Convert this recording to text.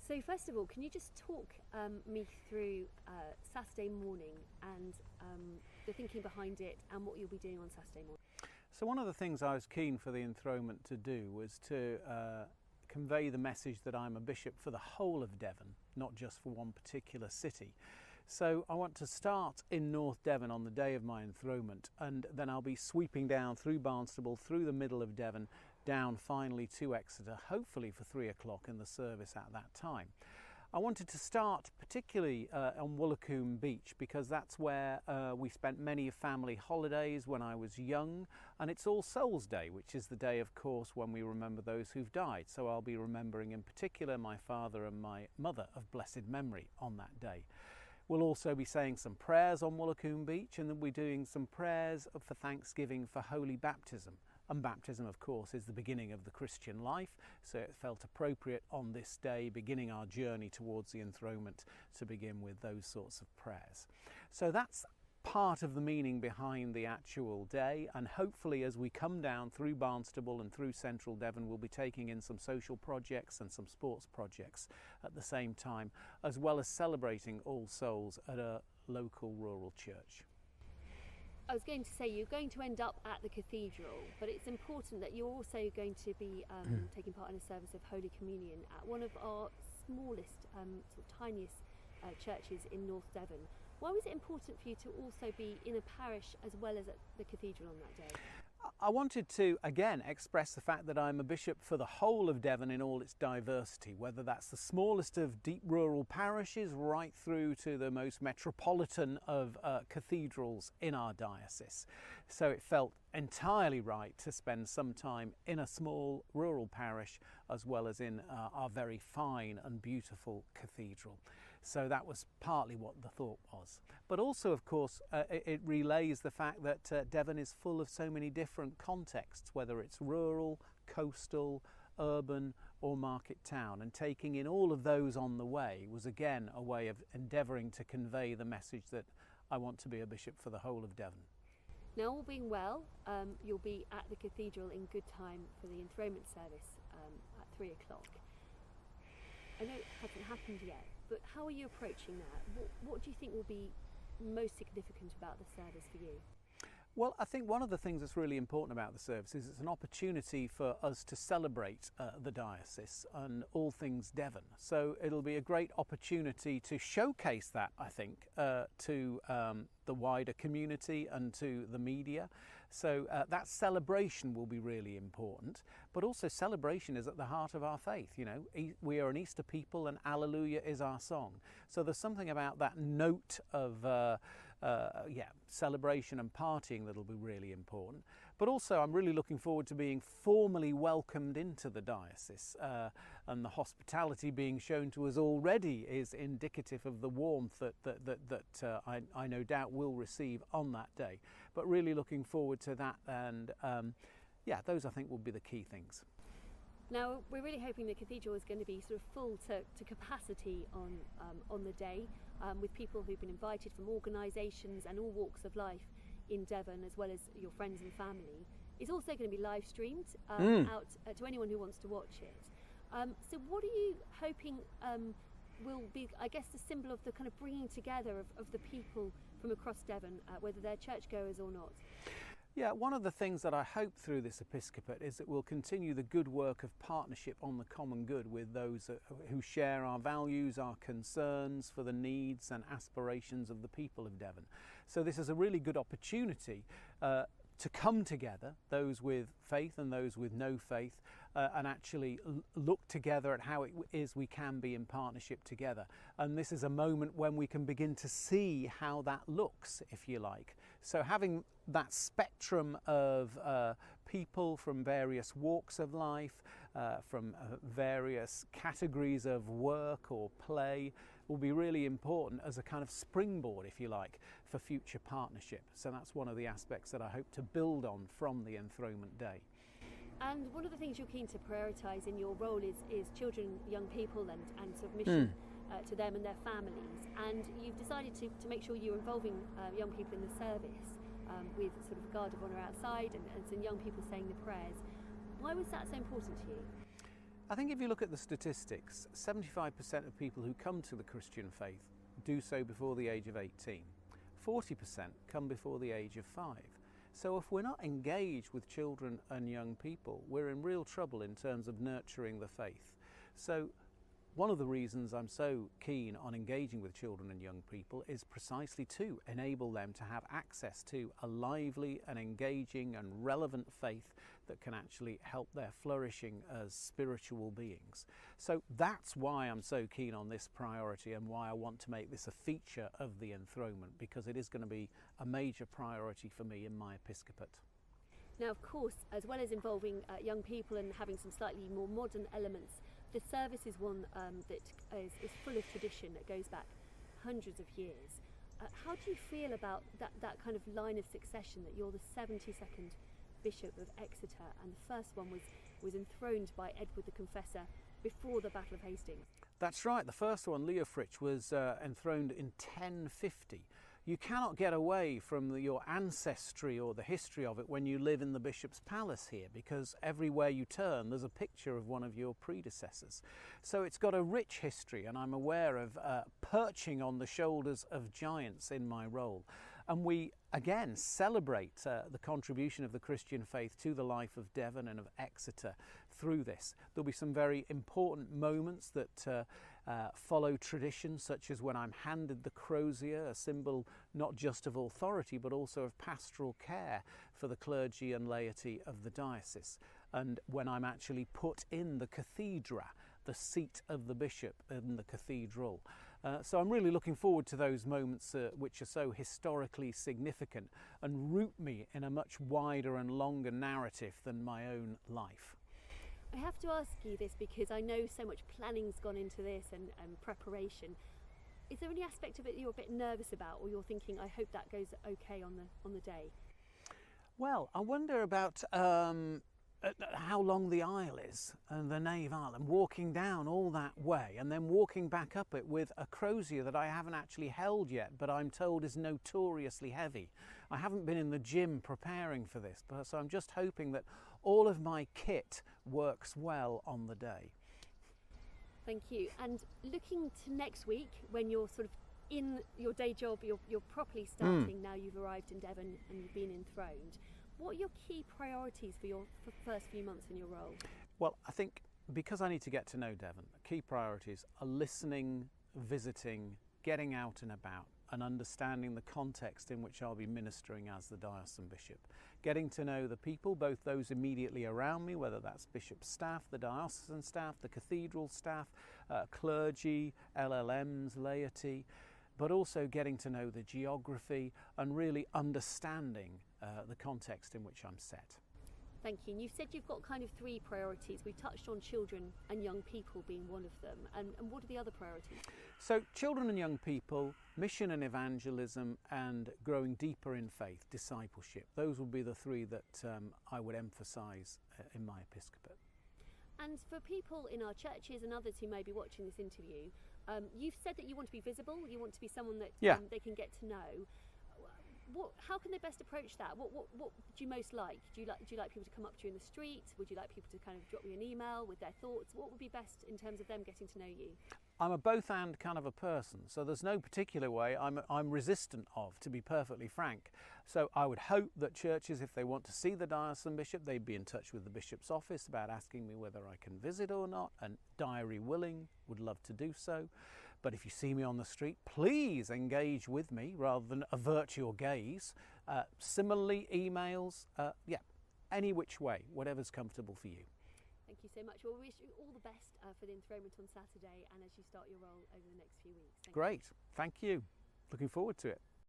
So first of all, can you just talk me through Saturday morning and the thinking behind it and what you'll be doing on Saturday morning? So one of the things I was keen for the enthronement to do was to convey the message that I'm a bishop for the whole of Devon, not just for one particular city. So I want to start in North Devon on the day of my enthronement, and then I'll be sweeping down through Barnstaple, through the middle of Devon, down finally to Exeter, hopefully for 3 o'clock in the service at that time. I wanted to start particularly on Woolacombe Beach because that's where we spent many family holidays when I was young, and it's All Souls Day, which is the day, of course, when we remember those who've died. So I'll be remembering in particular my father and my mother of blessed memory on that day. We'll also be saying some prayers on Woolacombe Beach, and then we'll be doing some prayers for thanksgiving for holy baptism. And baptism, of course, is the beginning of the Christian life, so it felt appropriate on this day, beginning our journey towards the enthronement, to begin with those sorts of prayers. So that's part of the meaning behind the actual day, and hopefully as we come down through Barnstaple and through central Devon, we'll be taking in some social projects and some sports projects at the same time, as well as celebrating All Souls at a local rural church. I was going to say you're going to end up at the cathedral, but it's important that you're also going to be taking part in a service of Holy Communion at one of our smallest, sort of tiniest churches in North Devon. Why was it important for you to also be in a parish as well as at the cathedral on that day? I wanted to, again, express the fact that I'm a bishop for the whole of Devon in all its diversity, whether that's the smallest of deep rural parishes right through to the most metropolitan of cathedrals in our diocese. So it felt entirely right to spend some time in a small rural parish as well as in our very fine and beautiful cathedral. So that was partly what the thought was. But also, of course, it relays the fact that Devon is full of so many different contexts, whether it's rural, coastal, urban or market town. And taking in all of those on the way was again a way of endeavouring to convey the message that I want to be a bishop for the whole of Devon. Now, all being well, you'll be at the cathedral in good time for the enthronement service at 3 o'clock. I know it hasn't happened yet, but how are you approaching that? What do you think will be most significant about the service for you? Well, I think one of the things that's really important about the service is it's an opportunity for us to celebrate the diocese and all things Devon. So it'll be a great opportunity to showcase that, I think, to the wider community and to the media. So that celebration will be really important, but also celebration is at the heart of our faith. You know, we are an Easter people and Alleluia is our song. So there's something about that note of celebration and partying that'll be really important. But also I'm really looking forward to being formally welcomed into the diocese, and the hospitality being shown to us already is indicative of the warmth that I no doubt will receive on that day. But really looking forward to that, and those I think will be the key things. Now, we're really hoping the cathedral is going to be sort of full to capacity on the day, with people who've been invited from organisations and all walks of life in Devon, as well as your friends and family. It's also going to be live streamed out to anyone who wants to watch it. So what are you hoping will be, I guess, the symbol of the kind of bringing together of the people from across Devon, whether they're churchgoers or not? Yeah, one of the things that I hope through this episcopate is that we'll continue the good work of partnership on the common good with those who share our values, our concerns for the needs and aspirations of the people of Devon. So this is a really good opportunity to come together, those with faith and those with no faith, and actually look together at how it is we can be in partnership together. And this is a moment when we can begin to see how that looks, if you like. So having that spectrum of people from various walks of life, from various categories of work or play, will be really important as a kind of springboard, if you like, for future partnership. So that's one of the aspects that I hope to build on from the enthronement day. And one of the things you're keen to prioritise in your role is children, young people and sort of mission to them and their families. And you've decided to make sure you're involving young people in the service with sort of a guard of honour outside and some young people saying the prayers. Why was that so important to you? I think if you look at the statistics, 75% of people who come to the Christian faith do so before the age of 18. 40% come before the age of 5. So if we're not engaged with children and young people, we're in real trouble in terms of nurturing the faith. So one of the reasons I'm so keen on engaging with children and young people is precisely to enable them to have access to a lively and engaging and relevant faith that can actually help their flourishing as spiritual beings. So that's why I'm so keen on this priority and why I want to make this a feature of the enthronement, because it is going to be a major priority for me in my episcopate. Now, of course, as well as involving young people and having some slightly more modern elements, the service is one that is full of tradition that goes back hundreds of years. How do you feel about that kind of line of succession, that you're the 72nd Bishop of Exeter and the first one was enthroned by Edward the Confessor before the Battle of Hastings? That's right, the first one, Leofric, was enthroned in 1050. You cannot get away from your ancestry or the history of it when you live in the Bishop's Palace here, because everywhere you turn there's a picture of one of your predecessors. So it's got a rich history, and I'm aware of perching on the shoulders of giants in my role. And we again celebrate the contribution of the Christian faith to the life of Devon and of Exeter through this. There'll be some very important moments that follow tradition, such as when I'm handed the crozier, a symbol not just of authority but also of pastoral care for the clergy and laity of the diocese, and when I'm actually put in the cathedra, the seat of the bishop in the cathedral. So I'm really looking forward to those moments which are so historically significant and root me in a much wider and longer narrative than my own life. I have to ask you this because I know so much planning's gone into this and preparation. Is there any aspect of it you're a bit nervous about, or you're thinking, I hope that goes okay on the day? Well, I wonder about how long the aisle is, and the nave aisle, and walking down all that way and then walking back up it with a crozier that I haven't actually held yet, but I'm told is notoriously heavy. I haven't been in the gym preparing for this, so I'm just hoping that all of my kit works well on the day. Thank you. And looking to next week, when you're sort of in your day job, you're properly starting now you've arrived in Devon and you've been enthroned, what are your key priorities for your first few months in your role? Well, I think because I need to get to know Devon, key priorities are listening, visiting, getting out and about, and understanding the context in which I'll be ministering as the diocesan bishop. Getting to know the people, both those immediately around me, whether that's bishop's staff, the diocesan staff, the cathedral staff, clergy, LLMs, laity, but also getting to know the geography and really understanding the context in which I'm set. Thank you. And you've said you've got kind of 3 priorities. We touched on children and young people being one of them. And what are the other priorities? So children and young people, mission and evangelism, and growing deeper in faith, discipleship. Those will be the 3 that I would emphasise in my episcopate. And for people in our churches and others who may be watching this interview, you've said that you want to be visible, you want to be someone that they can get to know. How can they best approach that? What do you most like? Do you like people to come up to you in the street? Would you like people to kind of drop you an email with their thoughts? What would be best in terms of them getting to know you? I'm a both and kind of a person, so there's no particular way I'm resistant of, to be perfectly frank. So I would hope that churches, if they want to see the diocesan bishop, they'd be in touch with the bishop's office about asking me whether I can visit or not, and diary willing, would love to do so. But if you see me on the street, please engage with me rather than avert your gaze. Similarly, emails, any which way, whatever's comfortable for you. Thank you so much. Well, we wish you all the best for the enthronement on Saturday and as you start your role over the next few weeks. Great. Thank you. Looking forward to it.